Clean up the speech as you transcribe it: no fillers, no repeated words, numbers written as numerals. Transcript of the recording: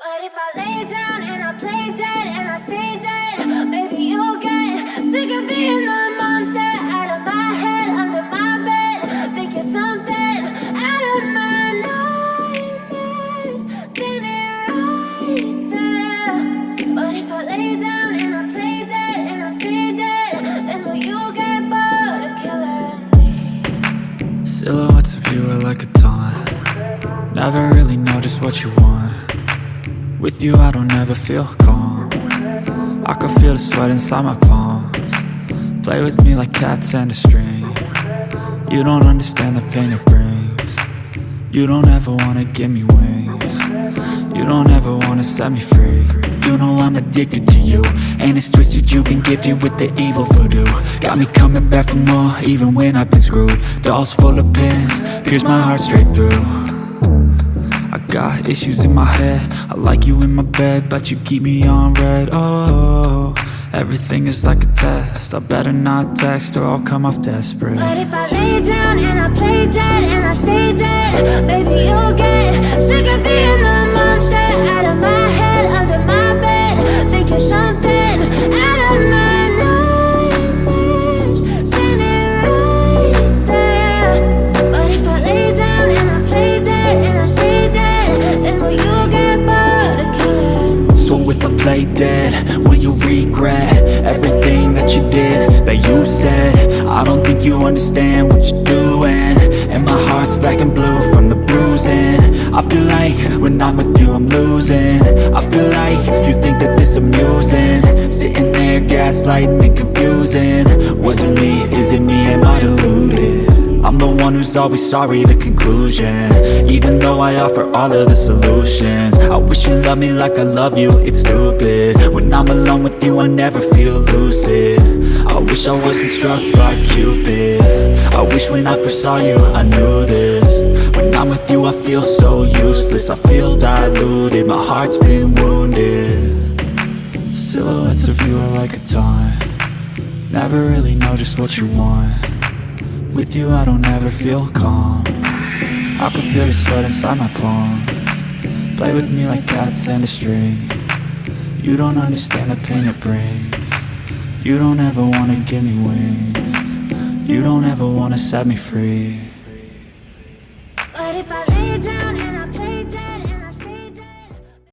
But if I lay down and I play dead and I stay dead, maybe you'll get sick of being the monster out of my head, under my bed. Think you're something out of my nightmares, standing right there. But if I lay down and I play dead and I stay dead, then will you get bored of killing me? Silhouettes of you are like a taunt. Never really know just what you want. With you I don't ever feel calm. I can feel the sweat inside my palms. Play with me like cats and a string. You don't understand the pain it brings. You don't ever wanna give me wings. You don't ever wanna set me free. You know I'm addicted to you, and it's twisted, you've been gifted with the evil voodoo. Got me coming back for more, even when I've been screwed. Dolls full of pins, pierce my heart straight through. I got issues in my head, I like you in my bed, but you keep me on red. Oh, everything is like a test, I better not text or I'll come off desperate. But if I lay down and I play dead and I stay dead, baby you'll get sick of being the monster out of my head, under my bed. Think you're something out of my nightmares, standing right there. But if I lay down and I play dead and I stay dead, then will you get bored of killing me? So if I play dead, will you regret everything that you did, that you said? I don't think you understand what you're doing, and my heart's black and blue from the bruising. I feel like when I'm with you I'm losing. I feel like you think that this amusing, sitting there gaslighting and confusing. Was it me? Is it me? Am I deluded? I'm the one who's always sorry, the conclusion, even though I offer all of the solutions. I wish you loved me like I love you, it's stupid. When I'm alone with you I never feel lucid. I wish I wasn't struck by Cupid. I wish when I first saw you I knew this. When I'm with you I feel so useless, I feel diluted, my heart's been wounded. Silhouettes of you are like a taunt. Never really know just what you want. With you I don't ever feel calm. I can feel the sweat inside my palm. Play with me like cats and a string. You don't understand the pain it brings. You don't ever wanna give me wings. You don't ever wanna set me free. But if I lay down